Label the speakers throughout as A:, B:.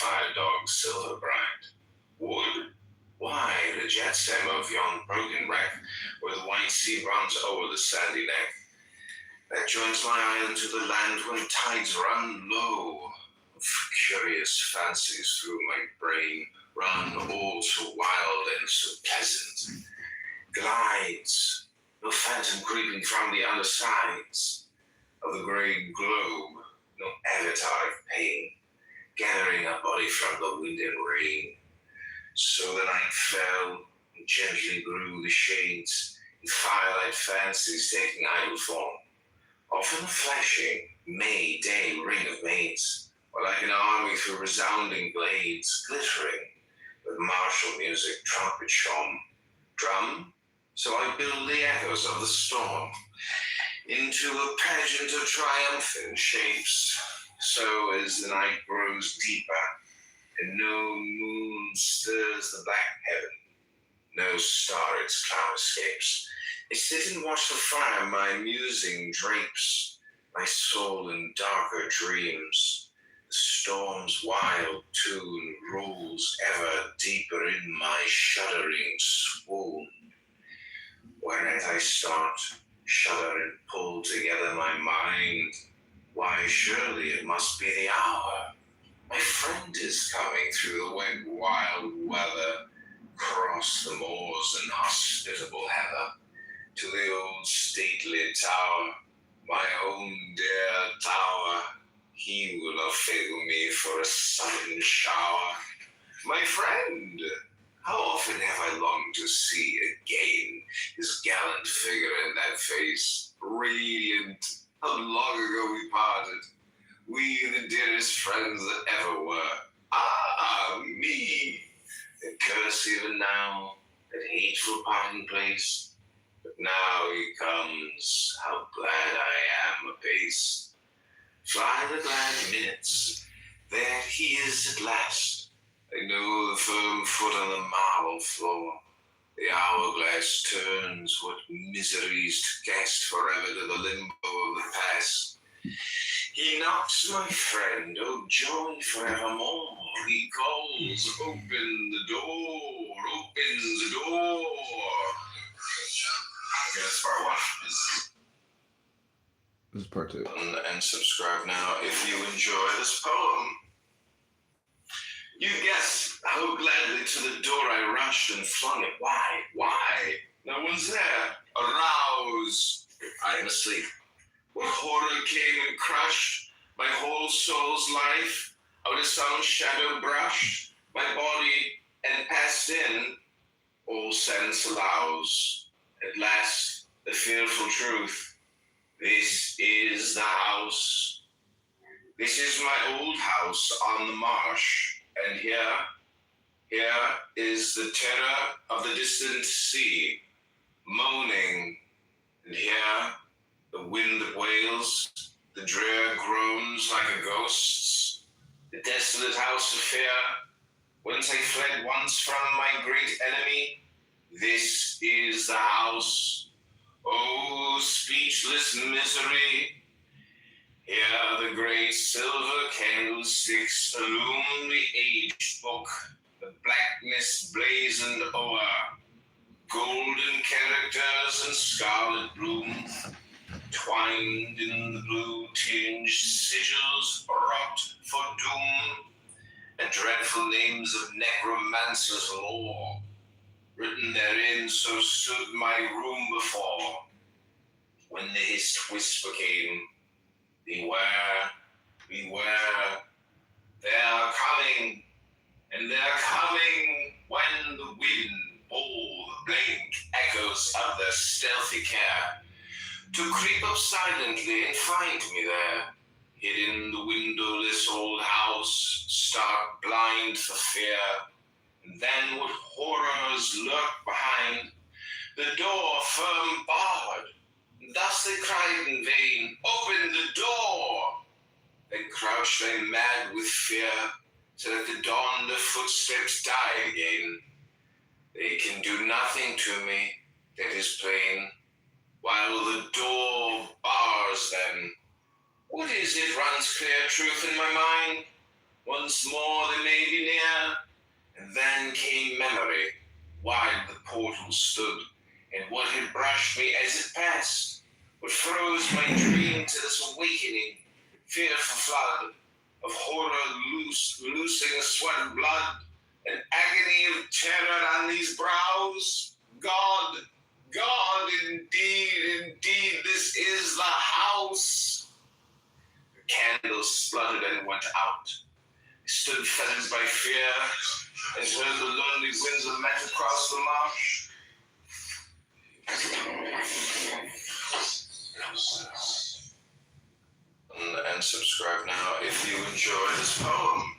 A: fire dog silver bright. Wood? Why, the jet stem of yon broken wreck, where the white sea runs over the sandy neck, that joins my island to the land when tides run low. Curious fancies through my brain run all so wild and so pleasant. Glides, no phantom creeping from the undersides of the grey globe, no avatar of pain, gathering a body from the wind and rain. So the night fell, and gently grew the shades, in firelight fancies taking idle form, often a flashing May day ring of maids, or like an army through resounding glades, glittering with martial music, trumpet shone. Drum? So I build the echoes of the storm into a pageant of triumphant shapes. So as the night grows deeper, and no moon stirs the black heaven, no star its cloud escapes, I sit and watch the fire my musing drapes, my soul in darker dreams. The storm's wild tune rolls ever deeper in my shuddering swoon. Whereat I start, shudder and pull together my mind. Why, surely it must be the hour. My friend is coming through the wet wild weather, across the moors and hospitable heather, to the old stately tower, my own dear tower. He will fail me for a sudden shower. My friend, how often have I longed to see again his gallant figure and that face, radiant. How long ago we parted, we the dearest friends that ever were. Ah, me! The curse even now, that hateful parting place. But now he comes, how glad I am apace. Fly the glad minutes, there he is at last. I know the firm foot on the marble floor. The hourglass turns, what miseries to cast forever to the limbo of the past. He knocks, my friend, oh joy forevermore. He calls, open the door, opens the door. Okay, that's part one.
B: This is part two.
A: And subscribe now if you enjoy this poem. You guessed how gladly to the door I rushed and flung it. Why? Why? No one's there. Arouse. I am asleep. What horror came and crushed my whole soul's life out of some shadow brush, my body and passed in, all sense allows. At last, the fearful truth. This is the house. This is my old house on the marsh. And here is the terror of the distant sea, moaning. And here, the wind that wails, the drear groans like a ghost's, the desolate house of fear, whence I fled once from my great enemy. This is the house. Oh, speechless misery. Here the great silver candlesticks illume the aged book, the blackness blazoned o'er, golden characters and scarlet bloom, twined in the blue-tinged sigils wrought for doom, and dreadful names of necromancer's lore, written therein so stood my room before. When the hissed whisper came, beware, beware, they're coming, and they're coming when the wind bore the blank echoes of their stealthy care, to creep up silently and find me there, hid in the windowless old house, stark blind for fear. And then what horrors lurk behind, the door firm barred. Thus they cried in vain, open the door! Then crouched they mad with fear, till at the dawn the footsteps die again. They can do nothing to me, that is plain, while the door bars them. What is it runs clear truth in my mind? Once more they may be near, and then came memory. Wide the portal stood, and what had brushed me as it passed, what froze my dream to this awakening, fearful flood of horror loosing a sweat of blood, an agony of terror on these brows. God, God, indeed, this is the house. The candles spluttered and went out. I stood fettered by fear, and heard the lonely winds of met across the marsh. And subscribe now if you enjoy this poem.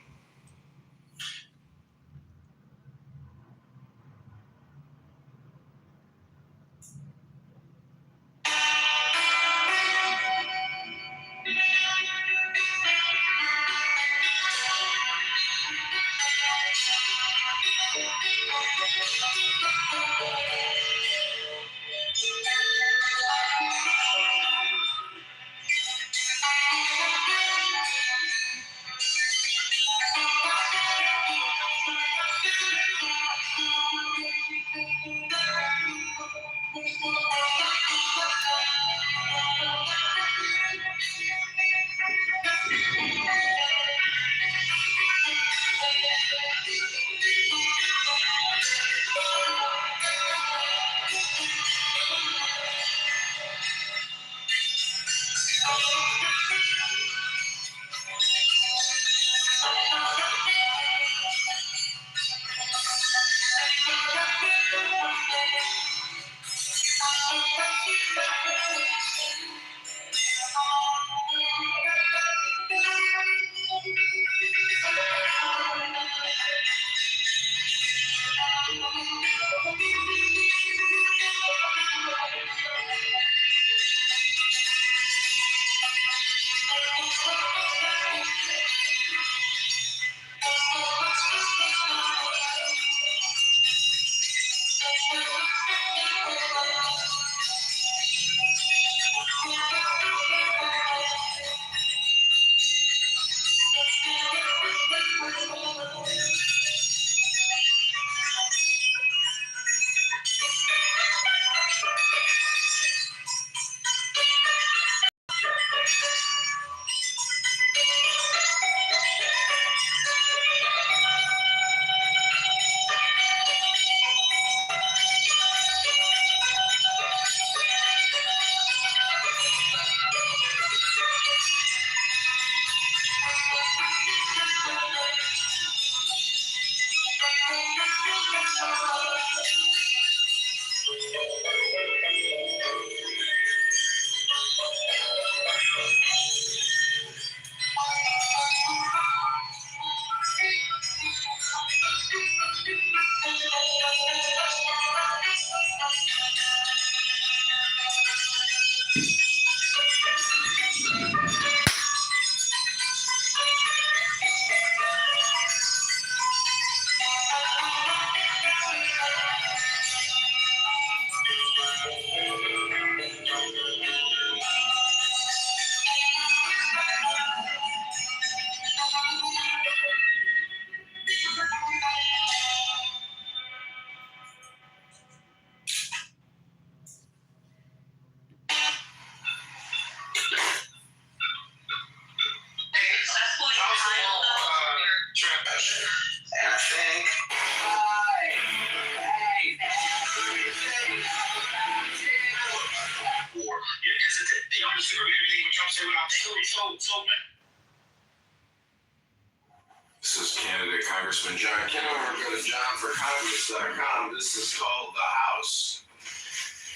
A: This is candidate Congressman John Kitover. Go to johnforcongress.com. This is called The House,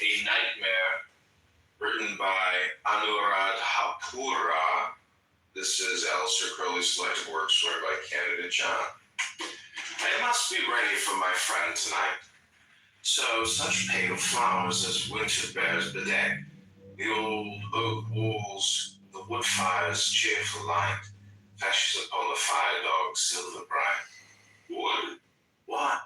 A: a Nightmare, written by Anurad Hapura. This is Alistair Crowley's selected works read by candidate John. I must be ready for my friend tonight. So such pale flowers as winter bears bedeck the old oak walls, the wood fire's cheerful light flashes upon the fire dog's silver bright. Wood? What?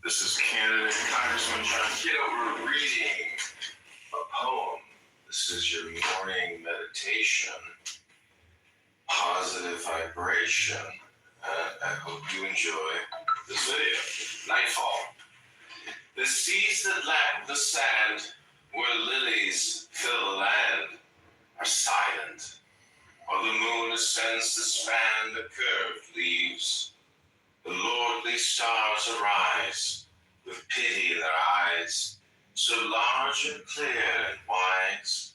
A: This is candidate Congressman John Kitover reading a poem. This is your empowering meditation, positive vibration. I hope you enjoy this video. Nightfall. The seas that lap the sand, where lilies fill the land, are silent, while the moon ascends to span the curved leaves. The lordly stars arise, with pity in their eyes, so large and clear and wise.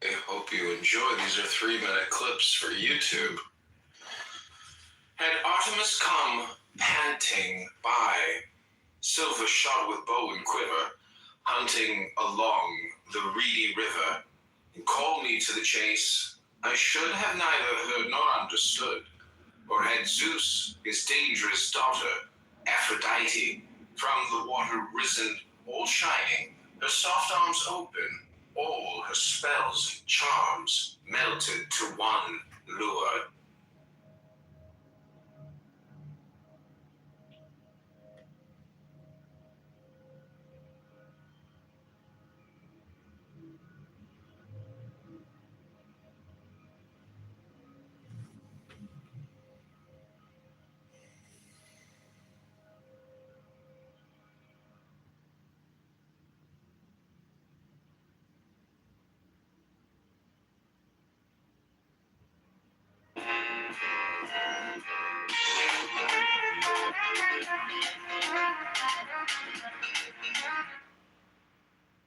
A: I hope you enjoy. These are 3-minute clips for YouTube. Had Artemis come panting by, silver shod with bow and quiver, hunting along the reedy river, and called me to the chase, I should have neither heard nor understood. Or had Zeus, his dangerous daughter, Aphrodite, from the water risen, all shining, her soft arms open, all her spells and charms melted to one lure.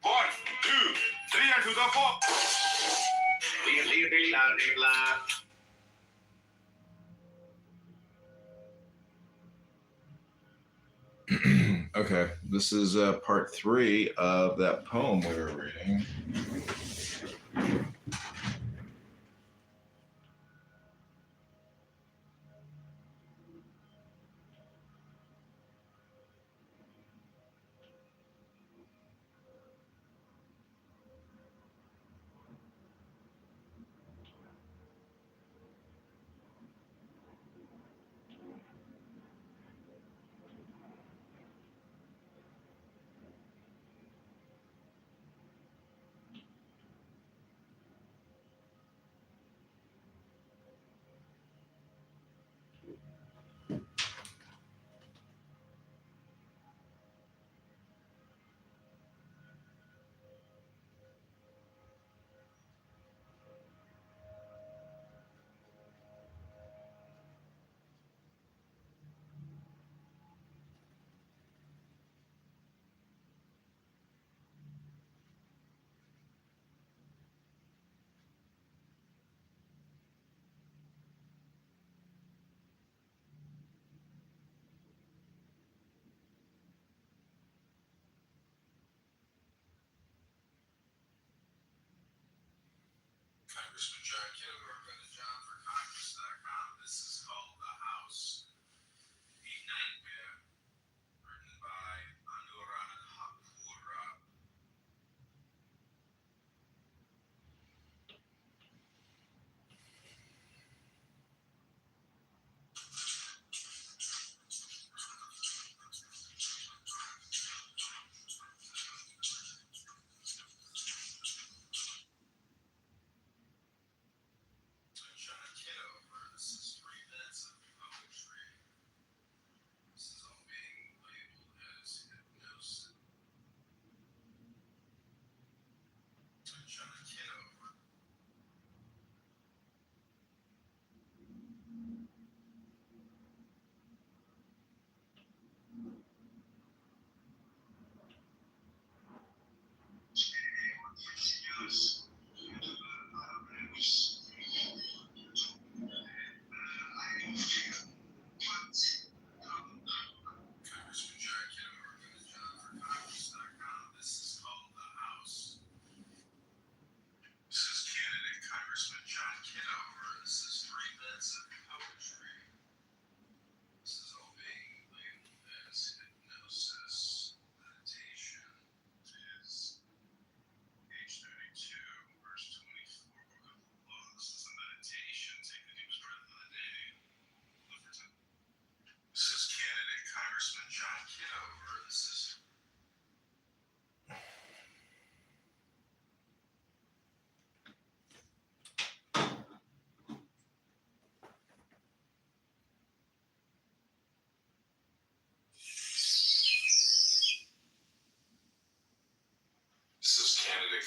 A: One, two, three, and to the four. Okay, this is part 3 of that poem we were reading.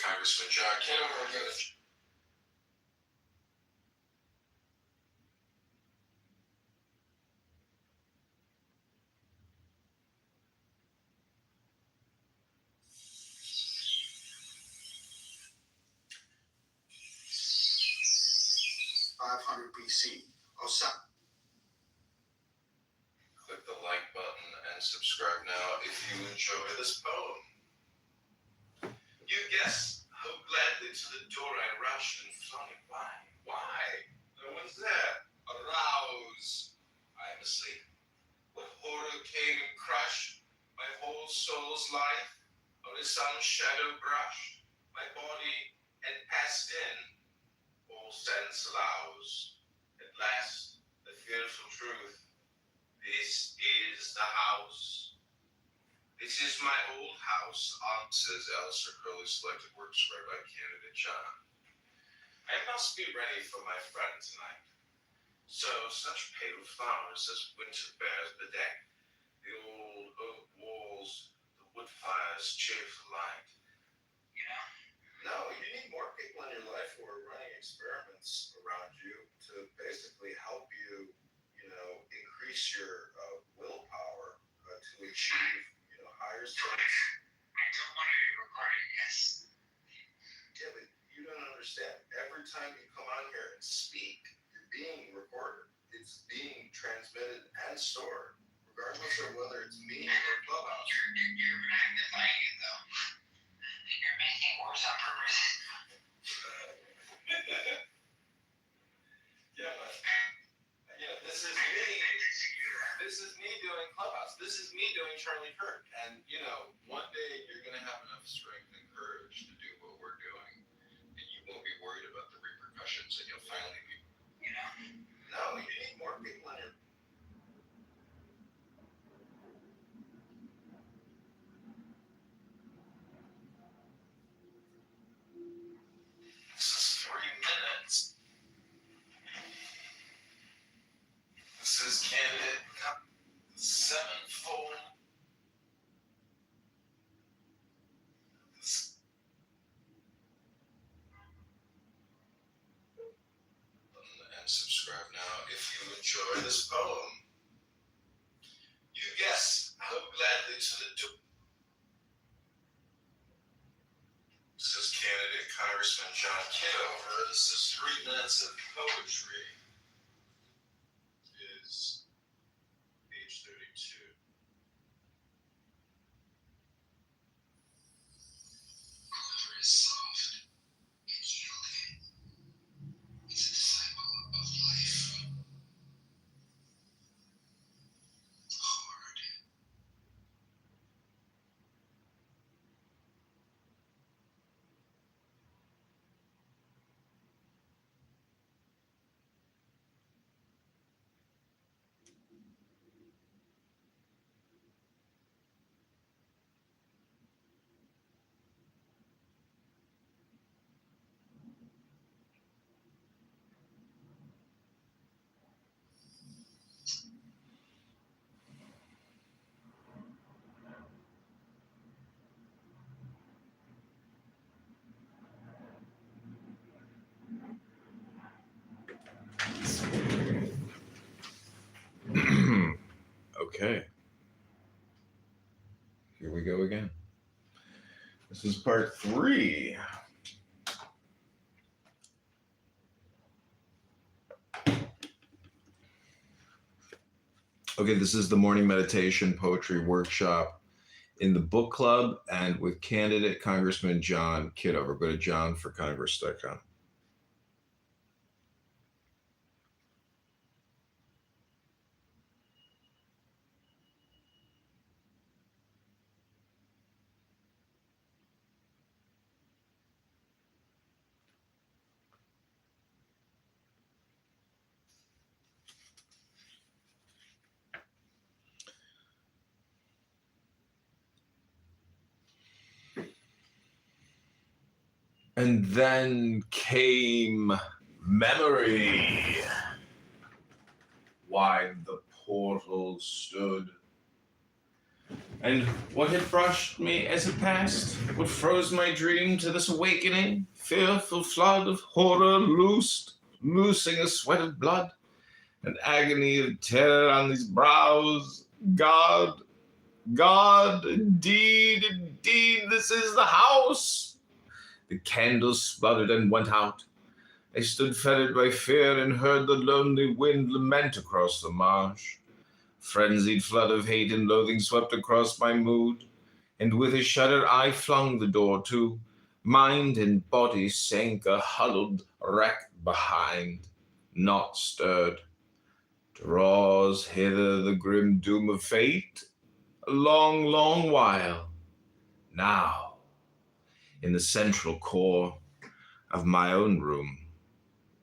A: Congressman John Kitover. 500 BC. Click the like button and subscribe now if you enjoy this poem. You guessed how gladly to the door I rushed and flung it wide. Why? No one's there. Arouse. I am asleep. What horror came and crushed my whole soul's life? Or is some shadow brushed my body and passed in? All sense allows. At last, the fearful truth. This is the house. This is my old house, says Alistair Crowley, selected works read by candidate John. I must be ready for my friend tonight. So such pale flowers as winter bears bedeck the old oak walls, the wood fire's cheerful light. No, you need more people in your life who are running experiments around you to basically help you, increase your willpower to achieve, higher states.
B: I don't want to be recorded, yes.
A: Yeah, but you don't understand. Every time you come on here and speak, you're being recorded. It's being transmitted and stored, regardless of whether it's me or Clubhouse.
B: You're magnifying it, though. You're making it worse on purpose.
A: Yeah, but this is me. This is me doing Clubhouse. This is me doing Charlie Kirk. And one day you're gonna have enough strength and courage to do what we're doing, and you won't be worried about the repercussions, and you'll finally be. No, you need more people in your. This is 3 minutes. This is candidate sevenfold. And subscribe now if you enjoy this poem. You guess how gladly to the door. This is candidate Congressman John Kitover. This is 3 minutes of poetry. Is page 32.
B: Clover is soft and yielding. It's a disciple of life. Hard.
A: Okay. Here we go again. This is part 3. Okay, this is the morning meditation poetry workshop in the book club and with candidate Congressman John Kitover. Go to johnforcongress.com. And then came memory. Wide the portal stood. And what had brushed me as it passed, what froze my dream to this awakening, fearful flood of horror loosing a sweat of blood, an agony of terror on these brows. God, God, indeed, this is the house. The candles spluttered and went out. I stood fettered by fear and heard the lonely wind lament across the marsh. Frenzied flood of hate and loathing swept across my mood, and with a shudder I flung the door to. Mind and body sank a huddled wreck behind, not stirred. Draws hither the grim doom of fate, a long, long while. Now, in the central core of my own room,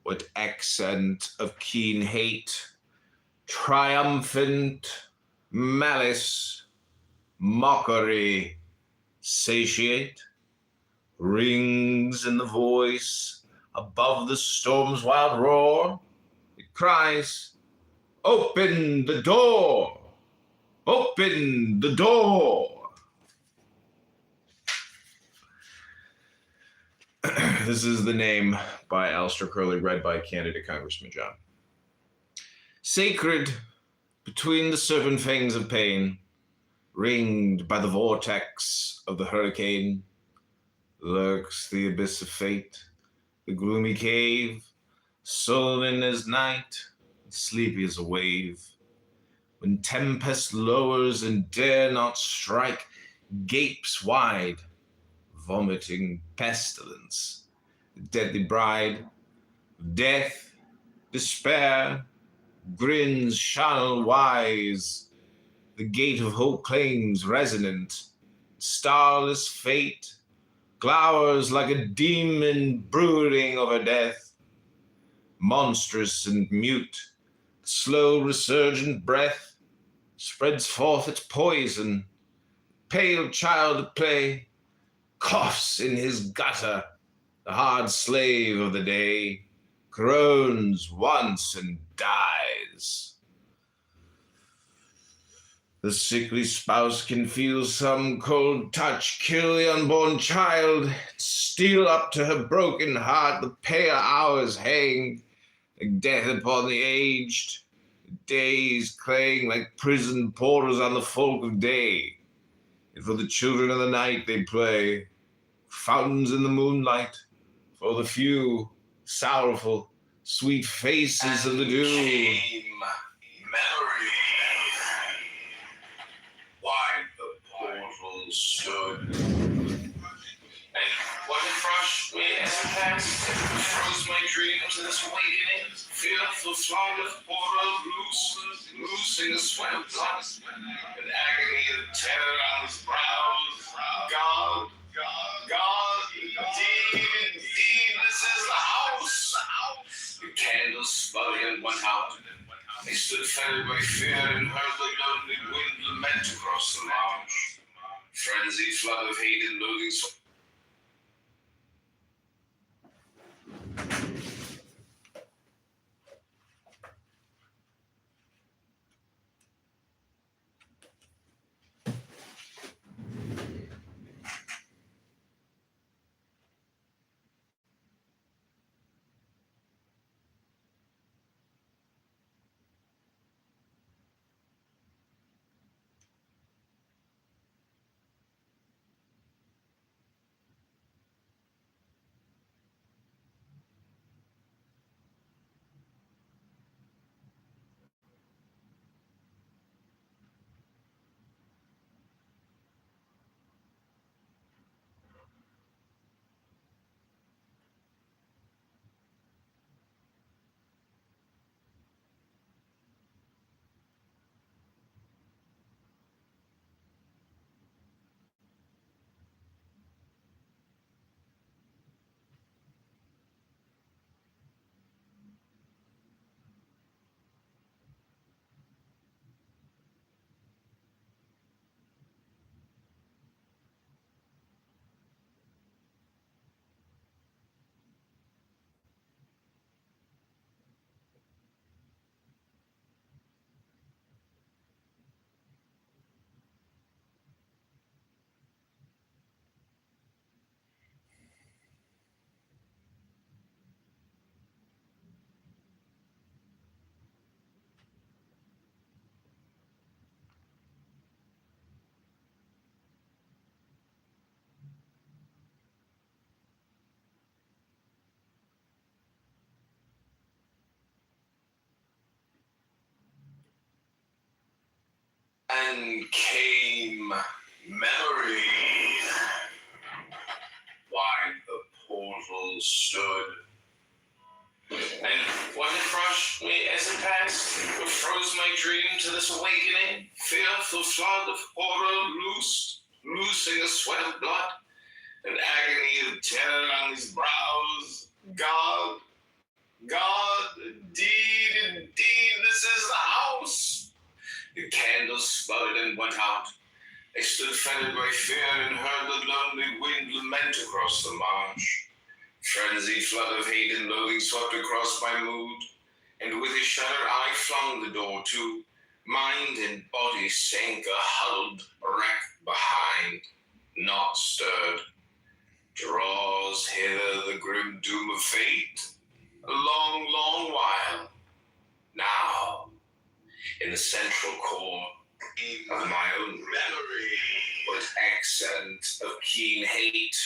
A: what accent of keen hate, triumphant malice, mockery, satiate, rings in the voice above the storm's wild roar. It cries, "Open the door! Open the door!" This is The Name by Alistair Curley, read by candidate Congressman John. Sacred between the serpent fangs of pain, ringed by the vortex of the hurricane, lurks the abyss of fate, the gloomy cave, sullen as night, sleepy as a wave. When tempest lowers and dare not strike, gapes wide, vomiting pestilence, the deadly bride of death, despair, grins charnel wise, the gate of hope claims resonant, starless fate glowers like a demon brooding over death, monstrous and mute, slow resurgent breath spreads forth its poison, pale child at play, coughs in his gutter, the hard slave of the day, groans once and dies. The sickly spouse can feel some cold touch kill the unborn child, steal up to her broken heart, the pale hours hang like death upon the aged, days clang like prison portals on the folk of day. And for the children of the night they play, fountains in the moonlight, for the few sorrowful, sweet faces of the dew.
B: Memory. Wide the portal stood.
A: And what had crushed me as it passed, froze my dream to this awakening, fearful flood of horror loosing the sweat of blood, an agony of terror on his brows. God, indeed, this is the house. The candles sputtered and went out. I stood fettered by fear and heard the lonely wind lament across the marsh. Frenzied flood of hate and loathing And came memory. Wide the portal stood. And what had crushed me as it passed, what froze my dream to this awakening, fearful flood of horror loosing a sweat of blood, an agony of terror on his brows. God, indeed, this is the house. The candles sputtered and went out. I stood fettered by fear and heard the lonely wind lament across the marsh. Frenzied flood of hate and loathing swept across my mood, and with a shudder I flung the door to. Mind and body sank a huddled wreck behind, not stirred. Draws hither the grim doom of fate, a long while. Now, in the central core of my own memory, with accent of keen hate,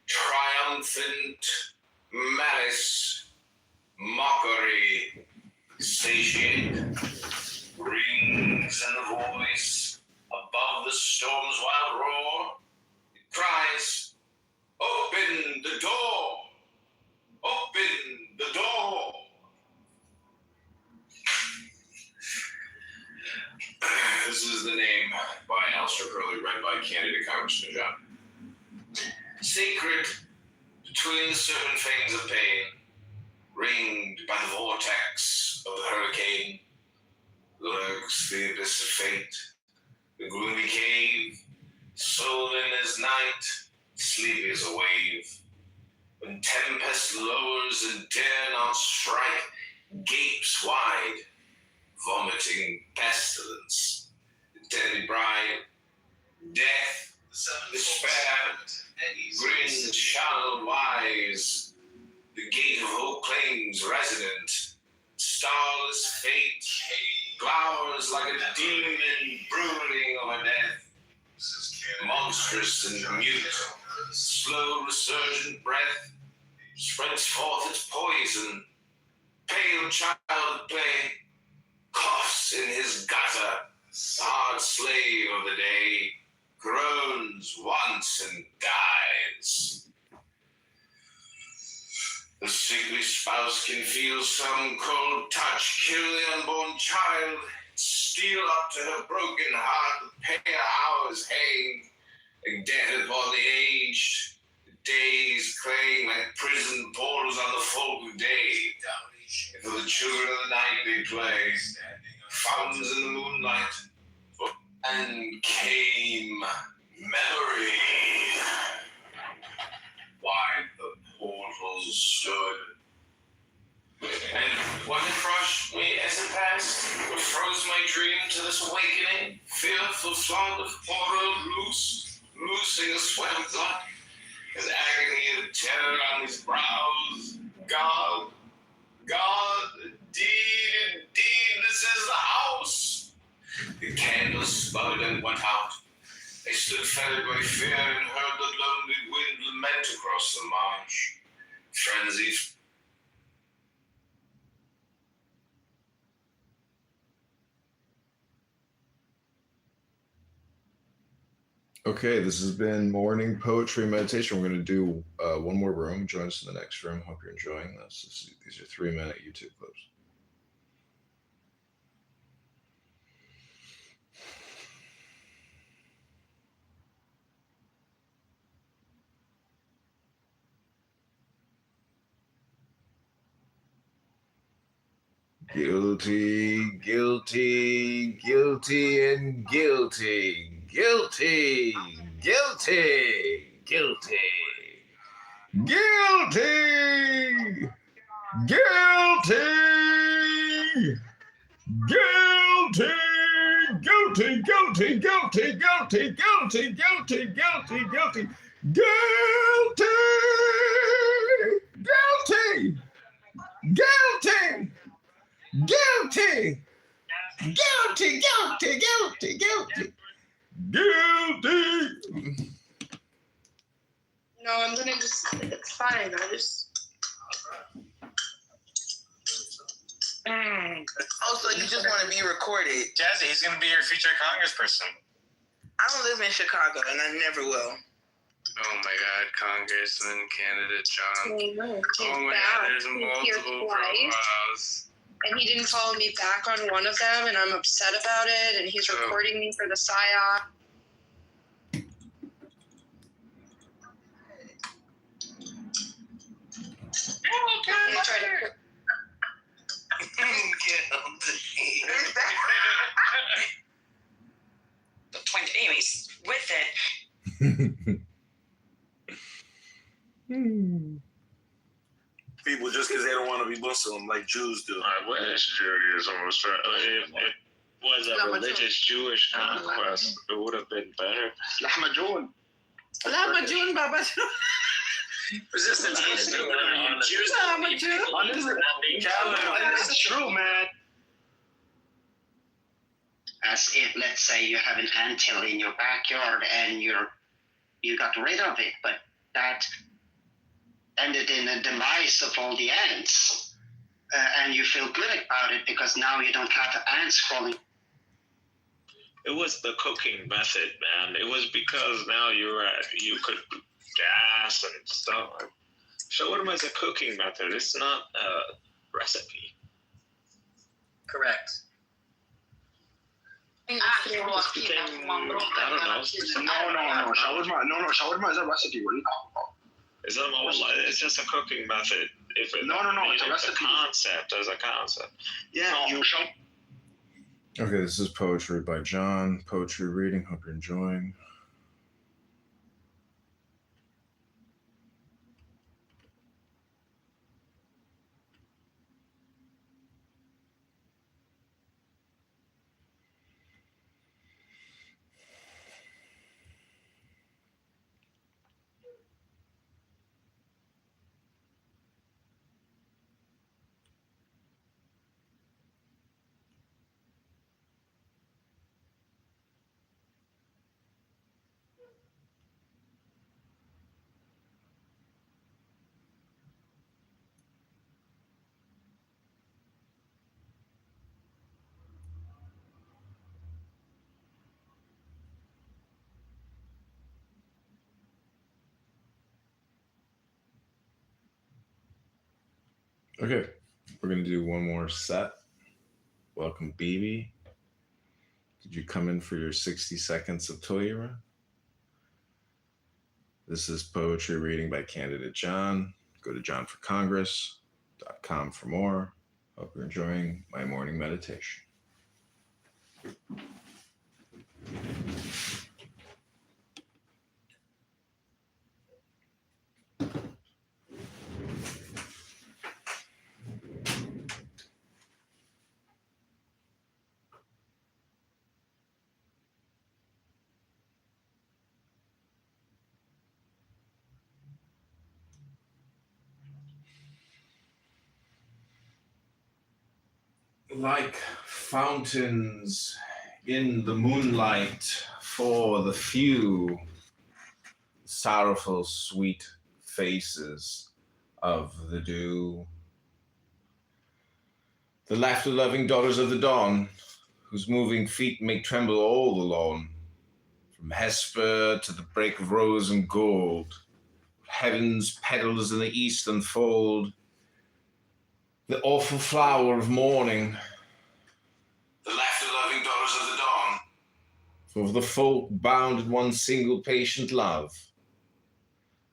A: triumphant malice, mockery, satiate, rings in the voice above the storm's wild roar. It cries, "Open the door! Open the door!" This is the name by Alistair Crowley, read by candidate Congressman John. Sacred between the serpent fangs of pain, ringed by the vortex of the hurricane, lurks the abyss of fate, the gloomy cave, sullen as night, sleepy as a wave. When tempest lowers and dare not strike, gapes wide, vomiting pestilence, the deadly bride, death, despair, grin shall wise. The gate of hope claims resident. Starless fate glowers like a demon brooding over death. Monstrous and mute, slow resurgent breath spreads forth its poison. Pale child at play coughs in his gutter. Hard slave of the day groans once and dies. The sickly spouse can feel some cold touch kill the unborn child, steal up to her broken heart, the pale hours hang, like death upon the aged. The days clang like prison portals on the folk of day. And for the children of the night they play, fountains in the moonlight, and came memory. Wide the portals stood. And what had crushed me as it passed, what froze my dream to this awakening, fearful flood of horror loosing a sweat of blood, an agony of terror on his brows. God, indeed, this is the house. The candles sputtered and went out. I stood fettered by fear and heard the lonely wind lament across the marsh. Frenzied.
C: Okay, this has been morning poetry meditation. We're going to do one more room. Join us in the next room. Hope you're enjoying this. These are 3-minute YouTube clips. Guilty, guilty, guilty, and guilty. Guilty, guilty, guilty. Guilty, guilty, guilty, guilty, guilty, guilty, guilty, guilty, guilty, guilty, guilty, guilty, guilty, guilty, guilty, guilty, guilty, guilty, guilty.
D: No, I'm gonna just, it's fine.
E: Also, you just want to be recorded.
F: Jazzy, he's going to be your future congressperson.
E: I don't live in Chicago, and I never will.
F: Oh my God, Congressman candidate John.
D: No,
F: Oh my God, there's multiple profiles.
D: And he didn't follow me back on one of them, and I'm upset about it. And he's recording me for the PSYOP. He tried to-
B: The point, anyways, with it,
G: People just because they don't want to be Muslim like Jews do.
F: I wish Judaism was for, if it was a religious Jewish conquest, it would have been better.
G: Resistance is
F: Jews
G: That's true, man.
H: As if, let's say, you have an anthill in your backyard and you got rid of it, but that ended in the demise of all the ants, and you feel good about it because now you don't have ants crawling.
F: It was the cooking method, man. It was because now you could gas and stuff. Show them as a cooking method. It's not a recipe.
E: Correct.
F: I don't know.
G: No. Shawarma is a recipe. What are you talking about?
F: It's just a cooking method. If it,
G: No, it's a recipe.
F: Concept as a concept. Yeah,
G: You show.
C: Okay, this is poetry by John. Poetry reading. Hope you're enjoying. Okay, we're gonna do one more set. Welcome, BB. Did you come in for your 60 seconds of Toyera? This is poetry reading by candidate John. Go to johnforcongress.com for more. Hope you're enjoying my morning meditation. Like fountains in the moonlight for the few, sorrowful, sweet faces of the dew. The laughter-loving daughters of the dawn, whose moving feet make tremble all the lawn. From Hesper to the break of rose and gold, heaven's petals in the east unfold. The awful flower of morning,
A: The laughter-loving daughters of the dawn.
C: for the folk bound in one single patient love.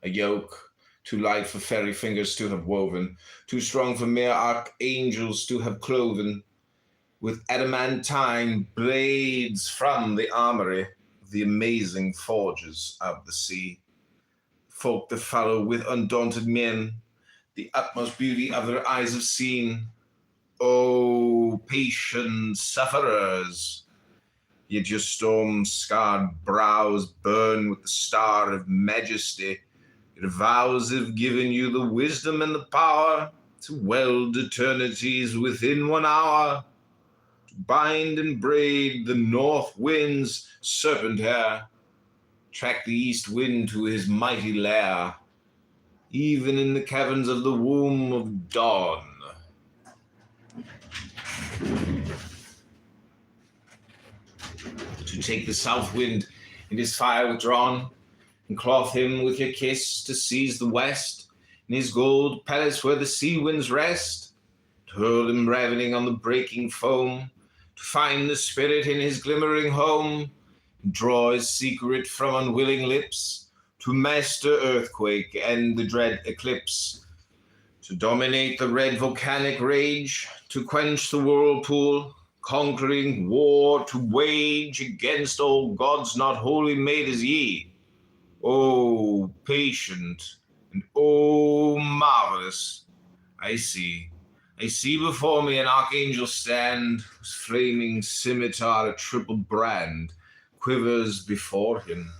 C: A yoke too light for fairy fingers to have woven, too strong for mere archangels to have cloven, with adamantine blades from the armory of the amazing forges of the sea. Folk that follow with undaunted mien the utmost beauty of their eyes have seen. O patient sufferers, yet your storm-scarred brows burn with the star of majesty. Your vows have given you the wisdom and the power to weld eternities within 1 hour, to bind and braid the north wind's serpent hair, track the east wind to his mighty lair, even in the caverns of the womb of dawn. To take the south wind in his fire withdrawn, and cloth him with your kiss, to seize the west, in his gold palace where the sea winds rest, to hurl him ravening on the breaking foam, to find the spirit in his glimmering home, and draw his secret from unwilling lips, to master earthquake and the dread eclipse, to dominate the red volcanic rage, to quench the whirlpool, conquering war to wage against all gods not wholly made as ye. Oh, patient and oh, marvelous. I see before me an archangel stand, whose flaming scimitar a triple brand quivers before him,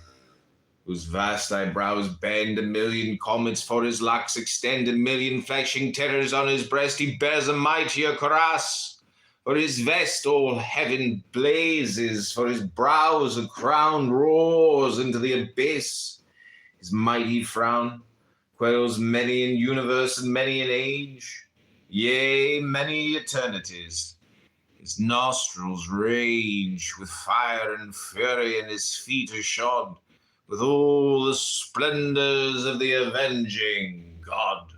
C: whose vast eyebrows bend, a million comets for his locks extend, a million flashing terrors on his breast. He bears a mightier cuirass, for his vest all heaven blazes, for his brows a crown roars into the abyss. His mighty frown quells many an universe and many an age, yea, many eternities. His nostrils rage with fire and fury, and his feet are shod with all the splendors of the avenging God.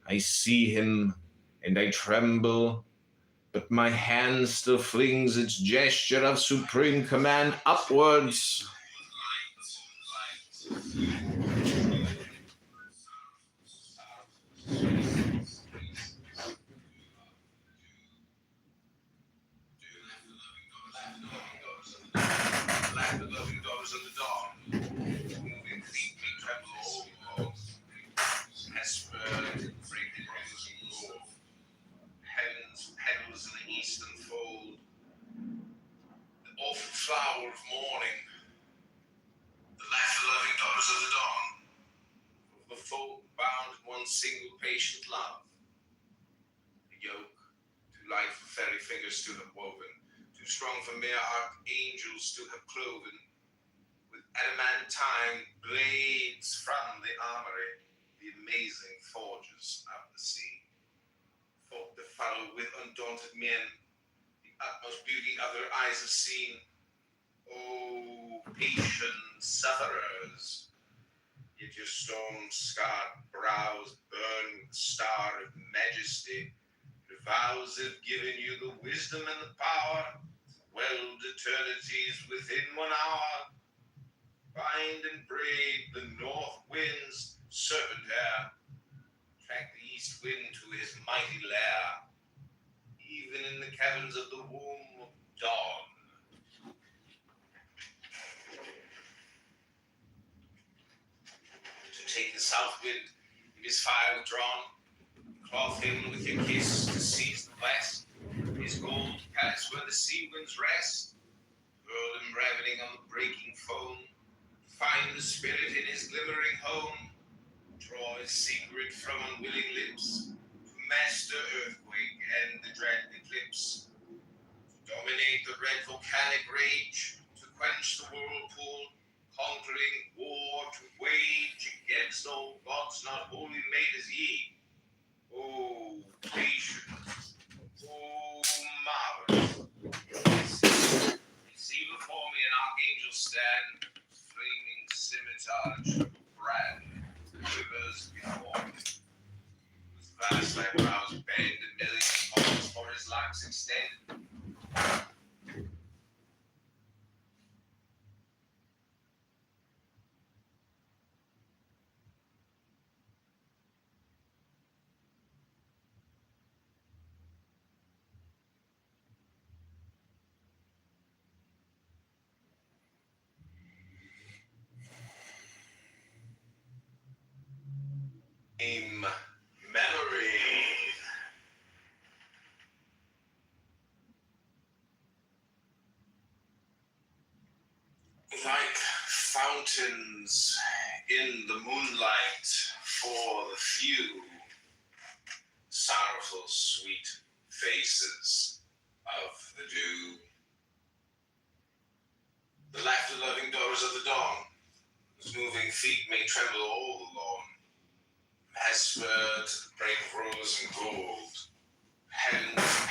C: I see him, and I tremble, but my hand still flings its gesture of supreme command upwards.
A: Laugh the loving daughters of the dawn, moving feet may tremble all along. Hesper, breaking rose and gold, heaven's petals in the east unfold. The awful flower of morning, the laugh the loving daughters of the dawn, of the folk bound in one single patient love. A yoke, too light for fairy fingers to have woven, too strong for mere archangels to have cloven, with adamantine blades from the armory, the amazing forges of the sea. Fought the furrow with undaunted men, the utmost beauty other eyes have seen. Oh, patient sufferers, yet your storm-scarred brows burn with the star of majesty. Your vows have given you the wisdom and the power to weld eternities within 1 hour. Bind and braid the north wind's serpent hair, track the east wind to his mighty lair, even in the caverns of the womb of dawn. To take the south wind in his fire withdrawn, cloth him with your kiss, to seize the west, his gold palace where the sea winds rest, hurl him ravening on the breaking foam, find the spirit in his glimmering home, draw his secret from unwilling lips, to master earthquake and the dread eclipse, to dominate the red volcanic rage, to quench the whirlpool, conquering war to wage against all gods not wholly made as ye. Oh, patient, oh, marvelous. See before me an archangel stand, flaming scimitar and triple brand, quivers before me. His vast eyebrows bend, a million palms for his locks extend. Memory. Like fountains in the moonlight for the few, sorrowful sweet faces of the dew. The laughter-loving daughters of the dawn, whose moving feet may tremble all the lawn. Hesper to the break of rose and gold, heaven's